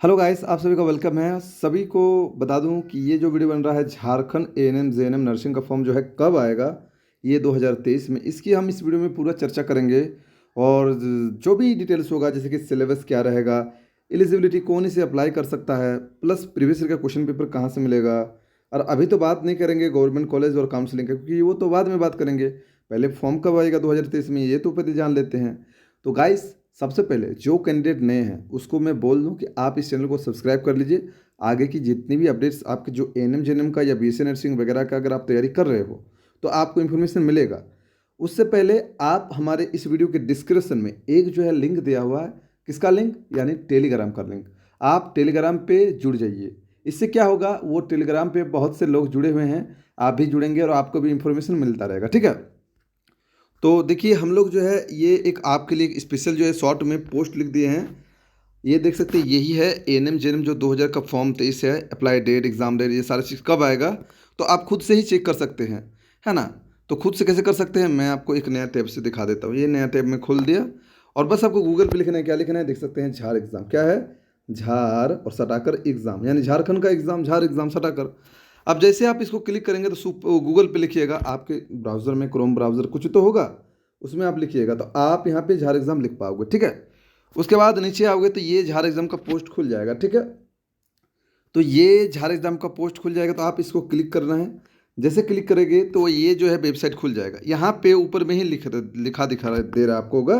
Hello guys, आप सभी का वेलकम है। सभी को बता दूं कि ये जो वीडियो बन रहा है झारखंड एएनएम जेएनएम नर्सिंग का फॉर्म जो है कब आएगा, ये 2023 में, इसकी हम इस वीडियो में पूरा चर्चा करेंगे। और जो भी डिटेल्स होगा, जैसे कि सिलेबस क्या रहेगा, एलिजिबिलिटी कौन इसे अप्लाई कर सकता है, प्लस प्रीवियस ईयर का क्वेश्चन पेपर कहाँ से मिलेगा। और अभी तो बात नहीं करेंगे गवर्नमेंट कॉलेज और काउंसलिंग का, क्योंकि वो तो बाद में बात करेंगे। पहले फॉर्म कब आएगा 2023 में, ये तो पहले जान लेते हैं। तो गाइस, सबसे पहले जो कैंडिडेट नए हैं उसको मैं बोल दूं कि आप इस चैनल को सब्सक्राइब कर लीजिए। आगे की जितनी भी अपडेट्स आपके जो एएनएम जेएनएम का या बीएससी नर्सिंग वगैरह का अगर आप तैयारी कर रहे हो तो आपको इन्फॉर्मेशन मिलेगा। उससे पहले आप हमारे इस वीडियो के डिस्क्रिप्शन में एक जो है लिंक दिया हुआ है। किसका लिंक? यानी टेलीग्राम का लिंक। आप टेलीग्राम पे जुड़ जाइए। इससे क्या होगा, वो टेलीग्राम पे बहुत से लोग जुड़े हुए हैं, आप भी जुड़ेंगे और आपको भी इन्फॉर्मेशन मिलता रहेगा। ठीक है। तो देखिए, हम लोग जो है ये एक आपके लिए एक स्पेशल जो है शॉर्ट में पोस्ट लिख दिए हैं। ये देख सकते हैं, यही है एएनएम जेएनएम जो 2000 का फॉर्म 23 है, अप्लाई डेट, एग्जाम डेट, ये सारा चीज़ कब आएगा तो आप खुद से ही चेक कर सकते हैं, है ना। तो खुद से कैसे कर सकते हैं, मैं आपको एक नया टैब से दिखा देता हूँ। ये नया टैब में खोल दिया और बस आपको गूगल पे लिखना है। क्या लिखना है? देख सकते हैं, झार एग्ज़ाम। क्या है? झार और सटाकर एग्ज़ाम, यानी झारखंड का एग्ज़ाम, झार एग्ज़ाम सटाकर। अब जैसे आप इसको क्लिक करेंगे तो गूगल पे लिखिएगा, आपके ब्राउज़र में क्रोम ब्राउज़र कुछ तो होगा, उसमें आप लिखिएगा तो आप यहाँ पे झार एग्ज़ाम लिख पाओगे। ठीक है। उसके बाद नीचे आओगे तो ये झार एग्ज़ाम का पोस्ट खुल जाएगा। ठीक है। तो ये झार एग्ज़ाम का पोस्ट खुल जाएगा तो आप इसको क्लिक करना है। जैसे क्लिक करेंगे तो ये जो है वेबसाइट खुल जाएगा। यहाँ पे ऊपर में ही लिखा दिखा दे रहा आपको होगा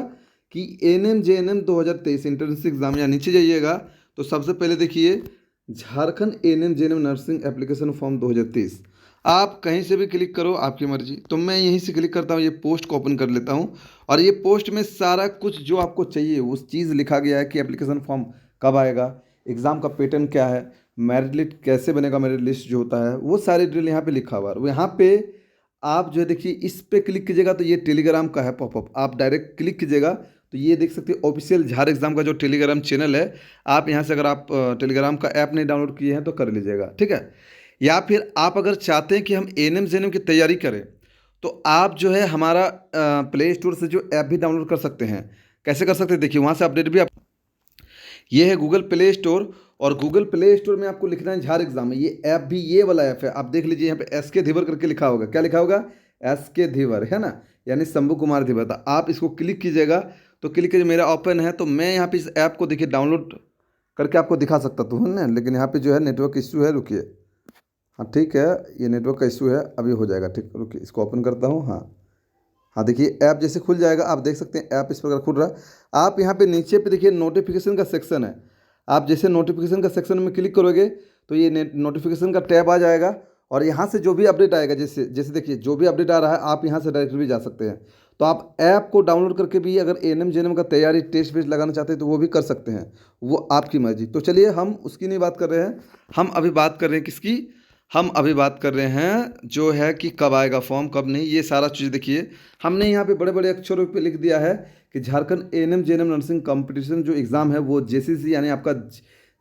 कि एएनएम जेएनएम 2023 इंट्रेंस एग्ज़ाम। या नीचे जाइएगा तो सबसे पहले देखिए, Jharkhand ANM GNM nursing application form 2023। आप कहीं से भी क्लिक करो, आपकी मर्जी। तो मैं यहीं से क्लिक करता हूँ, ये पोस्ट को ओपन कर लेता हूँ और ये पोस्ट में सारा कुछ जो आपको चाहिए उस चीज़ लिखा गया है कि एप्लीकेशन फॉर्म कब आएगा, एग्ज़ाम का पैटर्न क्या है, मेरिट लिस्ट कैसे बनेगा, मेरिट लिस्ट जो होता है वो सारे डिटेल यहाँ पे लिखा हुआ है। यहाँ पे आप जो है देखिए, इस पे क्लिक कीजिएगा तो ये टेलीग्राम का है पॉपअप, आप डायरेक्ट क्लिक कीजिएगा तो ये देख सकते हैं ऑफिशियल झार एग्ज़ाम का जो टेलीग्राम चैनल है। आप यहाँ से अगर आप टेलीग्राम का ऐप नहीं डाउनलोड किए हैं तो कर लीजिएगा। ठीक है। या फिर आप अगर चाहते हैं कि हम एएनएम जेएनएम की तैयारी करें तो आप जो है हमारा प्ले स्टोर से जो ऐप भी डाउनलोड कर सकते हैं। कैसे कर सकते हैं? देखिए, वहाँ से अपडेट भी आप, ये है गूगल प्ले स्टोर और गूगल प्ले स्टोर में आपको लिखना है झार एग्जाम। ये ऐप भी ये वाला ऐप है, आप देख लीजिए यहाँ पे एस के धीवर करके लिखा होगा। क्या लिखा होगा? एस के धीवर, है ना, यानी शंभू कुमार धीवर। तो आप इसको क्लिक कीजिएगा तो क्लिक कीजिए, मेरा ओपन है तो मैं यहाँ पे इस ऐप को देखिए डाउनलोड करके आपको दिखा सकता तो हूँ ना, लेकिन यहाँ पे जो है नेटवर्क इश्यू है। रुकिए, हाँ ठीक है, ये नेटवर्क का इशू है, अभी हो जाएगा ठीक। रुकिए, इसको ओपन करता हूँ। हाँ हाँ, देखिए ऐप जैसे खुल जाएगा, आप देख सकते हैं ऐप इस प्रकार खुल रहा है। आप यहाँ पे नीचे पे देखिए नोटिफिकेशन का सेक्शन है। आप जैसे नोटिफिकेशन का सेक्शन में क्लिक करोगे तो ये नोटिफिकेशन का टैब आ जाएगा और यहाँ से जो भी अपडेट आएगा, जैसे जैसे देखिए जो भी अपडेट आ रहा है आप यहाँ से डायरेक्ट भी जा सकते हैं। तो आप ऐप को डाउनलोड करके भी अगर एएनएम जेएनएम का तैयारी टेस्ट वेस्ट लगाना चाहते हैं तो वो भी कर सकते हैं, वो आपकी मर्जी। तो चलिए, हम उसकी नहीं बात कर रहे हैं, हम अभी बात कर रहे हैं किसकी? हम अभी बात कर रहे हैं जो है कि कब आएगा फॉर्म, कब नहीं, ये सारा चीज़ देखिए हमने यहाँ पे बड़े बड़े अक्षरों पे लिख दिया है कि Jharkhand ANM GNM nursing competition जो एग्ज़ाम है वो जेसीसी, यानी आपका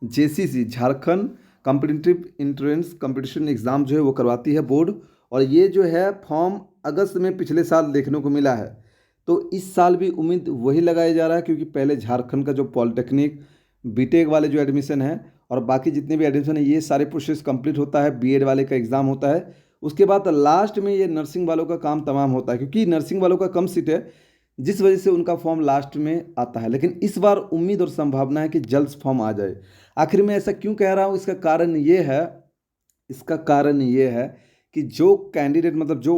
JCC Jharkhand competitive entrance competition exam जो है वो करवाती है बोर्ड। और ये जो है फॉर्म अगस्त में पिछले साल देखने को मिला है। तो इस साल भी उम्मीद वही लगाया जा रहा है, क्योंकि पहले झारखंड का जो पॉलिटेक्निक बीटेक वाले जो एडमिशन है और बाकी जितने भी एडमिशन है, ये सारे प्रोसेस कंप्लीट होता है, बीएड वाले का एग्ज़ाम होता है, उसके बाद लास्ट में ये नर्सिंग वालों का काम तमाम होता है, क्योंकि नर्सिंग वालों का कम सीट है, जिस वजह से उनका फॉर्म लास्ट में आता है। लेकिन इस बार उम्मीद और संभावना है कि जल्द फॉर्म आ जाए। आखिर मैं ऐसा क्यों कह रहा हूँ, इसका कारण ये है कि जो कैंडिडेट, मतलब जो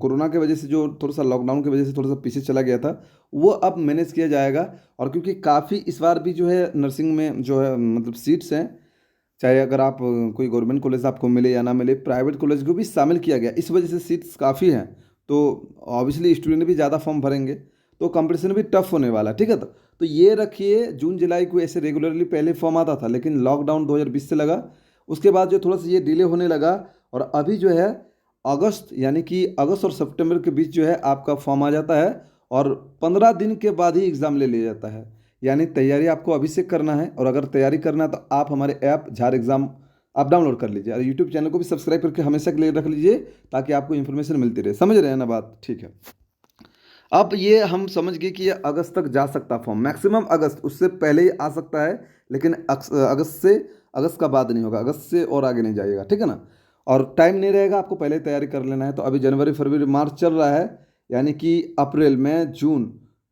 कोरोना की वजह से, जो थोड़ा सा लॉकडाउन की वजह से थोड़ा सा पीछे चला गया था, वो अब मैनेज किया जाएगा। और क्योंकि काफ़ी इस बार भी जो है नर्सिंग में जो है मतलब सीट्स हैं, चाहे अगर आप कोई गवर्नमेंट कॉलेज आपको मिले या ना मिले, प्राइवेट कॉलेज को भी शामिल किया गया, इस वजह से सीट्स काफ़ी हैं। तो ऑब्वियसली स्टूडेंट भी ज़्यादा फॉर्म भरेंगे तो कंपटीशन भी टफ होने वाला है। ठीक है। तो ये रखिए, जून जुलाई को ऐसे रेगुलरली पहले फॉर्म आता था, लेकिन लॉकडाउन 2020 से लगा, उसके बाद जो थोड़ा सा ये डिले होने लगा और अभी जो है अगस्त, यानी कि अगस्त और सितंबर के बीच जो है आपका फॉर्म आ जाता है और 15 दिन के बाद ही एग्ज़ाम ले लिया जाता है। यानी तैयारी आपको अभी से करना है, और अगर तैयारी करना है तो आप हमारे ऐप झार एग्ज़ाम आप डाउनलोड कर लीजिए और यूट्यूब चैनल को भी सब्सक्राइब करके हमेशा के लिए रख लीजिए, ताकि आपको इन्फॉर्मेशन मिलती रहे। समझ रहे हैं ना बात? ठीक है। अब ये हम समझ गए कि ये अगस्त तक जा सकता फॉर्म, मैक्सिमम अगस्त, उससे पहले ही आ सकता है, लेकिन अगस्त का बाद नहीं होगा, अगस्त से और आगे नहीं जाइएगा, ठीक है ना। और टाइम नहीं रहेगा, आपको पहले ही तैयारी कर लेना है। तो अभी जनवरी फरवरी मार्च चल रहा है, यानी कि अप्रैल मई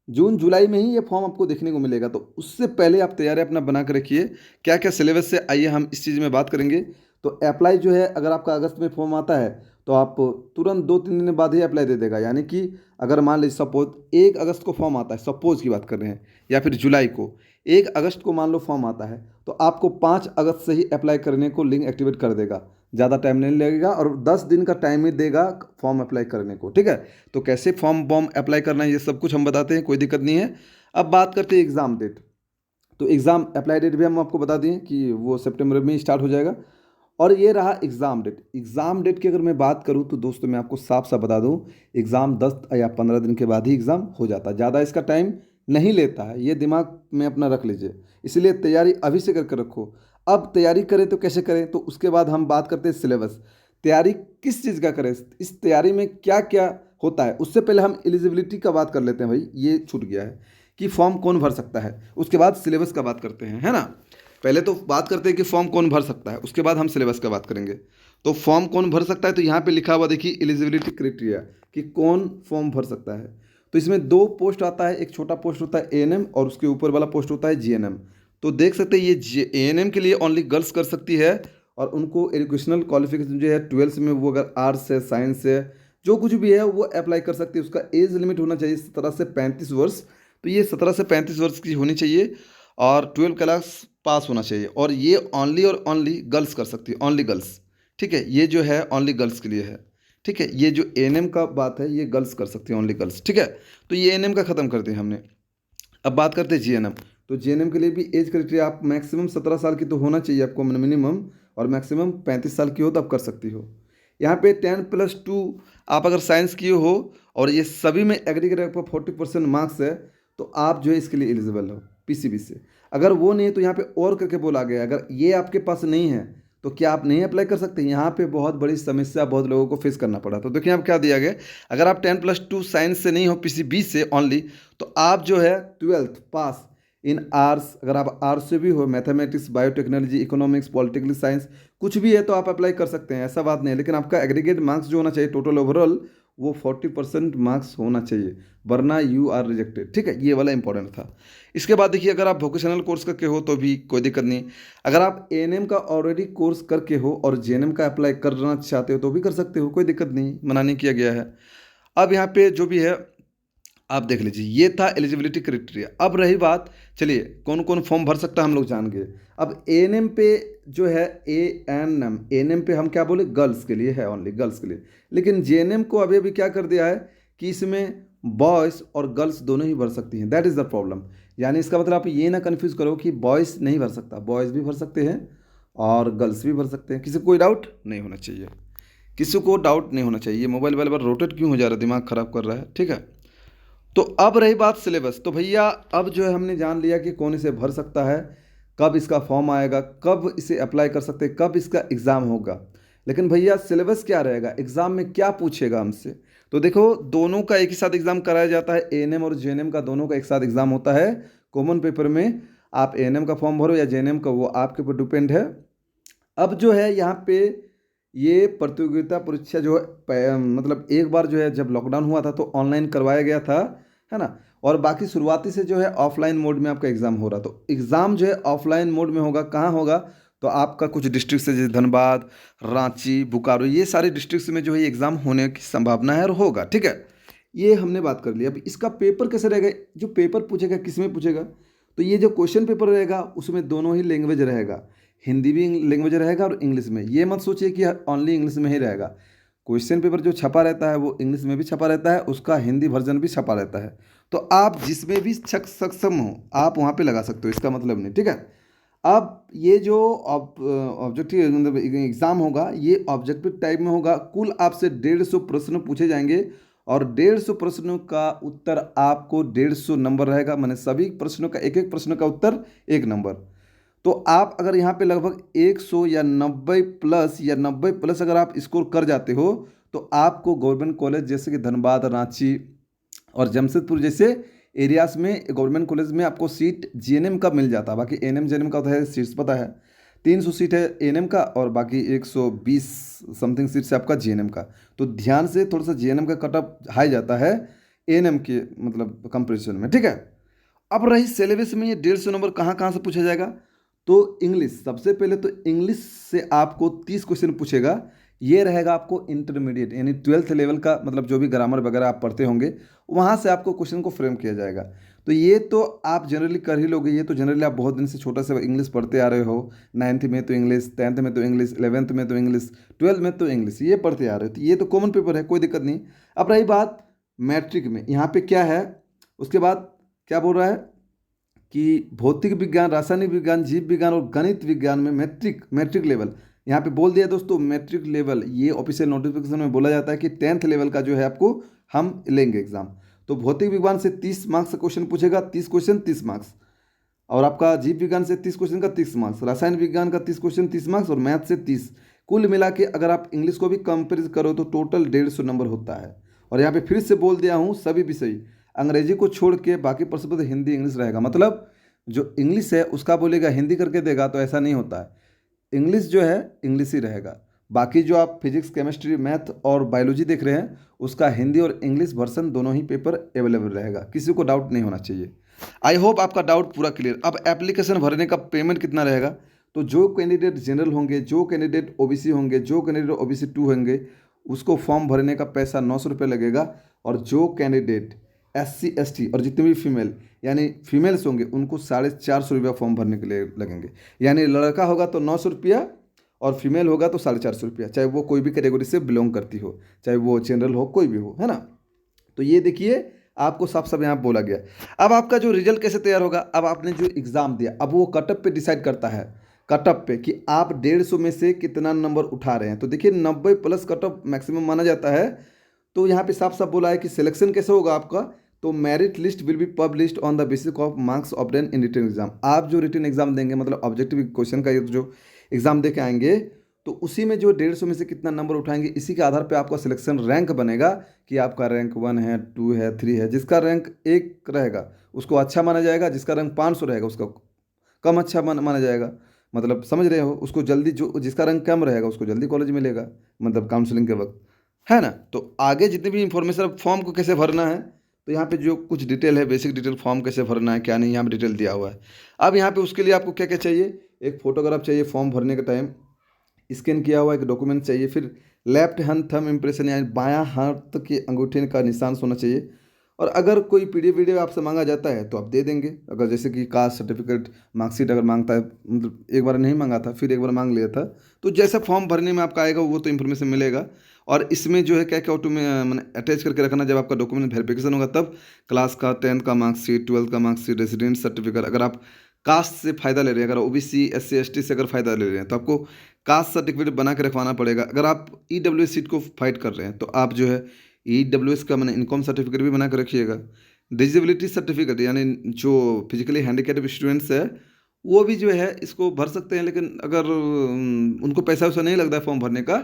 जून, जुलाई में ही ये फॉर्म आपको देखने को मिलेगा। तो उससे पहले आप तैयारी अपना बना कर रखिए। क्या क्या सिलेबस से, आइए हम इस चीज़ में बात करेंगे। तो अप्लाई जो है, अगर आपका अगस्त में फॉर्म आता है तो आप तुरंत 2-3 दिन बाद ही अप्लाई दे देगा। यानी कि अगर मान लीजिए सपोज 1 अगस्त को फॉर्म आता है, सपोज की बात कर रहे हैं, या फिर जुलाई को, 1 अगस्त को मान लो फॉर्म आता है, तो आपको 5 अगस्त से ही अप्लाई करने को लिंक एक्टिवेट कर देगा। ज़्यादा टाइम नहीं लगेगा और 10 दिन का टाइम ही देगा फॉर्म अप्लाई करने को, ठीक है। तो कैसे फॉर्म बॉम अप्लाई करना है ये सब कुछ हम बताते हैं, कोई दिक्कत नहीं है। अब बात करते हैं एग्ज़ाम डेट। तो एग्ज़ाम अप्लाई डेट भी हम आपको बता दें कि वो सितंबर में स्टार्ट हो जाएगा। और ये रहा एग्ज़ाम डेट। एग्ज़ाम डेट की अगर मैं बात करूँ तो दोस्तों मैं आपको साफ साफ बता दूँ, एग्ज़ाम 10 या 15 दिन के बाद ही एग्ज़ाम हो जाता है, ज़्यादा इसका टाइम नहीं लेता है, ये दिमाग में अपना रख लीजिए। इसलिए तैयारी अभी से करके रखो। अब तैयारी करें तो कैसे करें, तो उसके बाद हम बात करते हैं सिलेबस। तैयारी किस चीज़ का करें, इस तैयारी में क्या क्या होता है, उससे पहले हम एलिजिबिलिटी का बात कर लेते हैं। भाई ये छूट गया है कि फॉर्म कौन भर सकता है, उसके बाद सिलेबस का बात करते हैं, है ना। पहले तो बात करते हैं कि फॉर्म कौन भर सकता है, उसके बाद हम सिलेबस का बात करेंगे। तो फॉर्म कौन भर सकता है, तो यहाँ पे लिखा हुआ देखिए एलिजिबिलिटी क्राइटेरिया, कि कौन फॉर्म भर सकता है। तो इसमें 2 पोस्ट आता है, एक छोटा पोस्ट होता है एएनएम और उसके ऊपर वाला पोस्ट होता है जीएनएम। तो देख सकते हैं ये एएनएम के लिए ओनली गर्ल्स कर सकती है, और उनको एजुकेशनल क्वालिफिकेशन जो है 12th में, वो अगर आर्ट्स है साइंस है जो कुछ भी है वो अप्लाई कर सकती है। उसका एज लिमिट होना चाहिए 17 से 35 वर्ष। तो ये 17 से 35 वर्ष की होनी चाहिए और 12 क्लास पास होना चाहिए, और ये ओनली और ओनली गर्ल्स कर सकती है, ओनली गर्ल्स, ठीक है। ये जो है ओनली गर्ल्स के लिए है, ठीक है। ये जो एएनएम का बात है ये गर्ल्स कर सकती है, ओनली गर्ल्स, ठीक है। तो ये एएनएम का ख़त्म कर दिया हमने। अब बात करते हैं जीएनएम। तो जीएनएम के लिए भी एज क्राइटेरिया, आप मैक्सिमम 17 साल की तो होना चाहिए आपको मिनिमम, और मैक्सिमम 35 साल की हो तब कर सकती हो। यहाँ पे 10+2 आप अगर साइंस किए हो और ये सभी में एग्रीगेट आपका 40% मार्क्स है, तो आप जो है इसके लिए एलिजिबल हो पीसीबी से। अगर वो नहीं है तो यहाँ पे और करके बोला गया है, अगर ये आपके पास नहीं है तो क्या आप नहीं अप्लाई कर सकते। यहाँ पे बहुत बड़ी समस्या बहुत लोगों को फेस करना पड़ा। तो देखिए आप क्या दिया गया, अगर आप 10+2 साइंस से नहीं हो पीसीबी से ओनली, तो आप जो है 12th पास इन आर्ट्स, अगर आप आर्ट्स से भी हो, mathematics, biotechnology, economics, political science कुछ भी है तो आप अप्लाई कर सकते हैं, ऐसा बात नहीं है। लेकिन आपका एग्रीगेट मार्क्स जो होना चाहिए टोटल ओवरऑल, वो 40% मार्क्स होना चाहिए, वरना यू आर रिजेक्टेड, ठीक है। ये वाला इंपॉर्टेंट था। इसके बाद देखिए, अगर आप वोकेशनल कोर्स करके हो तो भी कोई दिक्कत नहीं। अगर आप एएनएम का ऑलरेडी कोर्स करके हो और जेएनएम का अप्लाई करना चाहते हो तो भी कर सकते हो, कोई दिक्कत नहीं, मना नहीं किया गया है। अब यहाँ पे जो भी है आप देख लीजिए, ये था एलिजिबिलिटी क्राइटेरिया। अब रही बात, चलिए कौन कौन फॉर्म भर सकता है हम लोग जान गए। अब एएनएम पे जो है, एएनएम एएनएम पे हम क्या बोले, गर्ल्स के लिए है, ओनली गर्ल्स के लिए। लेकिन जेएनएम को अभी अभी क्या कर दिया है कि इसमें बॉयज़ और गर्ल्स दोनों ही भर सकती हैं, दैट इज़ द प्रॉब्लम। यानी इसका मतलब आप ये ना कन्फ्यूज़ करो कि बॉयज़ नहीं भर सकता, बॉयज़ भी भर सकते हैं और गर्ल्स भी भर सकते हैं। किसी को कोई डाउट नहीं होना चाहिए, किसी को डाउट नहीं होना चाहिए। मोबाइल बार बार रोटेट क्यों हो जा रहा है, दिमाग ख़राब कर रहा है, ठीक है। तो अब रही बात सिलेबस। तो भैया अब जो है हमने जान लिया कि कौन इसे भर सकता है, कब इसका फॉर्म आएगा, कब इसे अप्लाई कर सकते हैं, कब इसका एग्ज़ाम होगा। लेकिन भैया सिलेबस क्या रहेगा, एग्ज़ाम में क्या पूछेगा हमसे। तो देखो, दोनों का एक ही साथ एग्ज़ाम कराया जाता है, एएनएम और जेएनएम का दोनों का एक साथ एग्ज़ाम होता है कॉमन पेपर में। आप एएनएम का फॉर्म भरो या जेएनएम का, वो आपके ऊपर डिपेंड है। अब जो है यहाँ पे ये प्रतियोगिता परीक्षा जो है मतलब एक बार जो है जब लॉकडाउन हुआ था तो ऑनलाइन करवाया गया था, है ना। और बाकी शुरुआती से जो है ऑफलाइन मोड में आपका एग्ज़ाम हो रहा। तो एग्ज़ाम जो है ऑफलाइन मोड में होगा, कहाँ होगा, तो आपका कुछ डिस्ट्रिक्ट से, जैसे धनबाद, रांची, बोकारो, ये सारे डिस्ट्रिक्ट में जो है एग्ज़ाम होने की संभावना है और होगा, ठीक है। ये हमने बात कर ली। अब इसका पेपर कैसे रहेगा, जो पेपर पूछेगा किस में पूछेगा, तो ये जो क्वेश्चन पेपर रहेगा उसमें दोनों ही लैंग्वेज रहेगा, हिंदी भी लैंग्वेज रहेगा और इंग्लिश में। ये मत सोचिए कि ओनली इंग्लिश में ही रहेगा। क्वेश्चन पेपर जो छपा रहता है वो इंग्लिश में भी छपा रहता है, उसका हिंदी वर्जन भी छपा रहता है। तो आप जिसमें भी सक्षम हो आप वहाँ पे लगा सकते हो, इसका मतलब नहीं, ठीक है। अब ये जो ऑब्जेक्टिव मतलब एग्ज़ाम होगा, ये ऑब्जेक्टिव टाइप में होगा। कुल आपसे 150 प्रश्न पूछे जाएंगे और 150 प्रश्नों का उत्तर आपको 150 नंबर रहेगा, माने सभी प्रश्नों का एक एक प्रश्न का उत्तर 1 नंबर। तो आप अगर यहाँ पे लगभग 100 या 90 प्लस या 90 प्लस अगर आप स्कोर कर जाते हो तो आपको गवर्नमेंट कॉलेज जैसे कि धनबाद, रांची, और जमशेदपुर जैसे एरियाज में गवर्नमेंट कॉलेज में आपको सीट जीएनएम का मिल जाता है। बाकी एएनएम जेएनएम का तो है सीट्स पता है, 300 सीट है एएनएम का और बाकी 120 समथिंग सीट्स है आपका जीएनएम का। तो ध्यान से थोड़ा सा जीएनएम का कट ऑफ हाई जाता है एएनएम के मतलब कंपेरिजन में, ठीक है। अब रही सिलेबस में ये 150 नंबर कहाँ कहाँ से पूछा जाएगा, तो इंग्लिश सबसे पहले तो इंग्लिश से आपको 30 क्वेश्चन पूछेगा। ये रहेगा आपको इंटरमीडिएट यानी 12th लेवल का, मतलब जो भी ग्रामर वगैरह आप पढ़ते होंगे वहाँ से आपको क्वेश्चन को फ्रेम किया जाएगा। तो ये तो आप जनरली कर ही लोगे, ये तो जनरली आप बहुत दिन से छोटा सा इंग्लिश पढ़ते आ रहे हो। 9th में तो इंग्लिश, 10th में तो इंग्लिश, 11th में तो इंग्लिश, 12th में तो इंग्लिश, ये पढ़ते आ रहे हो। तो ये तो कॉमन पेपर है, कोई दिक्कत नहीं। अब रही बात मैट्रिक में, यहाँ पे क्या है, उसके बाद क्या बोल रहा है कि भौतिक विज्ञान, रासायनिक विज्ञान, जीव विज्ञान और गणित विज्ञान में मैट्रिक लेवल, यहाँ पे बोल दिया दोस्तों मैट्रिक लेवल। ये ऑफिशियल नोटिफिकेशन में बोला जाता है कि 10th लेवल का जो है आपको हम लेंगे एग्जाम। तो भौतिक विज्ञान से 30 मार्क्स का क्वेश्चन पूछेगा, 30 क्वेश्चन 30 मार्क्स। और आपका जीव विज्ञान से 30 क्वेश्चन का 30 मार्क्स, रसायन विज्ञान का 30 क्वेश्चन 30 मार्क्स और मैथ से 30। कुल मिला के अगर आप इंग्लिश को भी कंपेयर करो तो टोटल 150 नंबर होता है। और यहाँ पे फिर से बोल दिया हूँ सभी विषय अंग्रेजी को छोड़ के बाकी प्रश्न पत्र हिंदी इंग्लिश रहेगा। मतलब जो इंग्लिश है उसका बोलेगा हिंदी करके देगा, तो ऐसा नहीं होता है। इंग्लिश जो है इंग्लिश ही रहेगा। बाकी जो आप फिजिक्स, केमिस्ट्री, मैथ और बायोलॉजी देख रहे हैं उसका हिंदी और इंग्लिश वर्सन दोनों ही पेपर अवेलेबल रहेगा, किसी को डाउट नहीं होना चाहिए। आई होप आपका डाउट पूरा क्लियर। अब एप्लीकेशन भरने का पेमेंट कितना रहेगा, तो जो कैंडिडेट जनरल होंगे, जो कैंडिडेट ओबीसी होंगे, जो कैंडिडेट ओबीसी 2 होंगे, उसको फॉर्म भरने का पैसा 900 रुपये लगेगा। और जो कैंडिडेट SC ST और जितने भी फीमेल यानी फीमेल्स होंगे उनको 450 रुपया फॉर्म भरने के लिए लगेंगे। यानी लड़का होगा तो 900 रुपया और फीमेल होगा तो 450 रुपया, चाहे वो कोई भी कैटेगरी से बिलोंग करती हो, चाहे वो जनरल हो, कोई भी हो, है ना। तो ये देखिए आपको साफ साफ यहाँ बोला गया। अब आपका जो रिजल्ट कैसे तैयार होगा, अब आपने जो एग्ज़ाम दिया अब वो कटअप पे डिसाइड करता है, कटअप पे कि आप 150 में से कितना नंबर उठा रहे हैं। तो देखिए 90 प्लस कटअप मैक्सिमम माना जाता है। तो यहाँ पे साफ साफ बोला है कि सिलेक्शन कैसे होगा आपका, तो merit list will be published on the basis of marks obtain in written exam. आप जो रिटन एग्जाम देंगे मतलब ऑब्जेक्टिव क्वेश्चन का जो एग्जाम दे के आएंगे तो उसी में जो 150 में से कितना नंबर उठाएंगे इसी के आधार पे आपका सिलेक्शन रैंक बनेगा कि आपका रैंक 1 है, 2 है, 3 है। जिसका रैंक 1 रहेगा उसको अच्छा माना जाएगा, जिसका रैंक 500 रहेगा उसका कम अच्छा माना जाएगा। मतलब समझ रहे हो, उसको जल्दी, जो जिसका रैंक कम रहेगा उसको जल्दी कॉलेज मिलेगा, मतलब काउंसलिंग के वक्त, है ना। तो आगे जितनी भी इंफॉर्मेशन, फॉर्म को कैसे भरना है, तो यहाँ पे जो कुछ डिटेल है, बेसिक डिटेल, फॉर्म कैसे भरना है क्या नहीं, यहाँ पे डिटेल दिया हुआ है। अब यहाँ पे उसके लिए आपको क्या क्या चाहिए, एक फोटोग्राफ चाहिए फॉर्म भरने के टाइम, स्कैन किया हुआ एक डॉक्यूमेंट चाहिए, फिर लेफ्ट हैंड थंब इम्प्रेशन यानी बायां हाथ के अंगूठे का निशान होना चाहिए। और अगर कोई पीडीएफ वीडियो आपसे मांगा जाता है तो आप दे देंगे। अगर जैसे कि कास्ट सर्टिफिकेट, मार्कशीट अगर मांगता है, मतलब एक बार नहीं मांगा था फिर एक बार मांग लिया था, तो जैसा फॉर्म भरने में आपका आएगा वो तो इन्फॉर्मेशन मिलेगा। और इसमें जो है क्या क्या ऑटो में मैंने अटैच करके रखना, जब आपका डॉक्यूमेंट वेरिफिकेशन होगा तब क्लास का, 10th का मार्कशीट, 12th का मार्कशीट, रेजिडेंट सर्टिफिकेट। अगर आप कास्ट से फ़ायदा ले रहे हैं, अगर ओबीसी SC ST से अगर फ़ायदा ले रहे हैं तो आपको कास्ट सर्टिफिकेट बना के रखवाना पड़ेगा। अगर आप EWS सीट को फाइट कर रहे हैं तो आप जो है EWS का मैंने इनकम सर्टिफिकेट भी बना के रखिएगा। डिजेबिलिटी सर्टिफिकेट यानी जो फिजिकली हैंडीकैप्ड स्टूडेंट्स है वो भी जो है इसको भर सकते हैं, लेकिन अगर उनको पैसा वैसा नहीं लगता है फॉर्म भरने का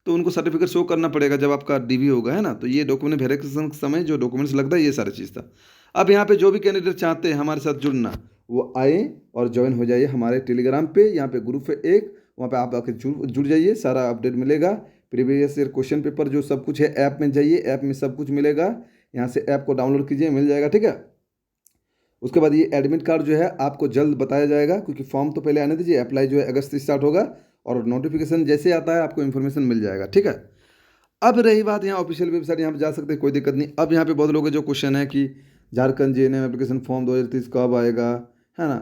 तो उनको सर्टिफिकेट शो करना पड़ेगा जब आपका DV होगा, है ना। तो ये डॉक्यूमेंट वेरिफिकेशन के समय जो डॉक्यूमेंट्स लगता है ये सारी चीज़ था। अब यहाँ पे जो भी कैंडिडेट चाहते हैं हमारे साथ जुड़ना वो आए और ज्वाइन हो जाइए हमारे टेलीग्राम पे। यहाँ पे ग्रुप है एक, वहाँ पे आप आके जुड़ जाइए, सारा अपडेट मिलेगा। प्रीवियस ईयर क्वेश्चन पेपर जो सब कुछ है ऐप में जाइए, ऐप में सब कुछ मिलेगा। यहाँ से ऐप को डाउनलोड कीजिए, मिल जाएगा, ठीक है। उसके बाद ये एडमिट कार्ड जो है आपको जल्द बताया जाएगा, क्योंकि फॉर्म तो पहले आने दीजिए। अप्लाई जो है अगस्त से स्टार्ट होगा और नोटिफिकेशन जैसे आता है आपको इन्फॉर्मेशन मिल जाएगा, ठीक है। अब रही बात यहाँ ऑफिशियल वेबसाइट, यहाँ पे जा सकते हैं, कोई दिक्कत नहीं। अब यहाँ पे बहुत लोगों का जो क्वेश्चन है कि झारखंड JNM एप्लीकेशन फॉर्म 2030 कब आएगा, है ना।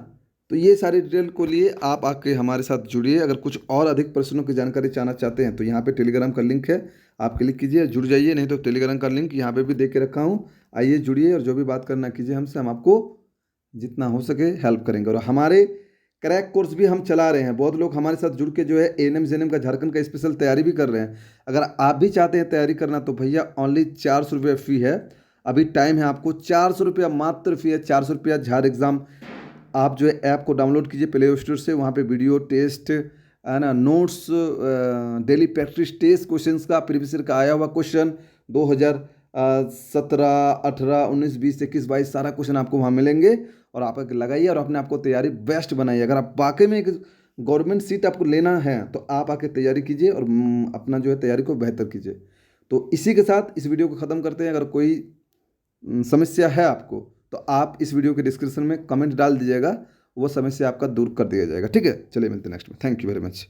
तो ये सारी डिटेल को लिए आप आके हमारे साथ जुड़िए। अगर कुछ और अधिक प्रश्नों की जानकारी चाहना चाहते हैं तो यहाँ पे टेलीग्राम का लिंक है, आप क्लिक कीजिए, जुड़ जाइए। नहीं तो टेलीग्राम का लिंक यहाँ पे भी दे के रखा हूँ, आइए जुड़िए और जो भी बात करना कीजिए हमसे, हम आपको जितना हो सके हेल्प करेंगे। और हमारे क्रैक कोर्स भी हम चला रहे हैं, बहुत लोग हमारे साथ जुड़ के जो है ANM JNM का झारखंड का स्पेशल तैयारी भी कर रहे हैं। अगर आप भी चाहते हैं तैयारी करना तो भैया ओनली 400 रुपये फ़ी है, अभी टाइम है आपको। 400 रुपया मात्र फ़ी है, 400 रुपया झार एग्ज़ाम। आप जो है ऐप को डाउनलोड कीजिए प्ले स्टोर से, वहाँ पे वीडियो टेस्ट, है ना, notes, daily practice test questions का, प्रीवियस ईयर का आया हुआ क्वेश्चन 2000 17, 18, 19, 20, 21, 22 सारा क्वेश्चन आपको वहाँ मिलेंगे। और आप आके लगाइए और अपने आप को तैयारी बेस्ट बनाइए। अगर आप वाकई में एक गवर्नमेंट सीट आपको लेना है तो आप आके तैयारी कीजिए और अपना जो है तैयारी को बेहतर कीजिए। तो इसी के साथ इस वीडियो को ख़त्म करते हैं। अगर कोई समस्या है आपको तो आप इस वीडियो के डिस्क्रिप्शन में कमेंट डाल दीजिएगा, वो समस्या आपका दूर कर दिया जाएगा। ठीक है, चलिए मिलते हैं नेक्स्ट में। Thank you very much.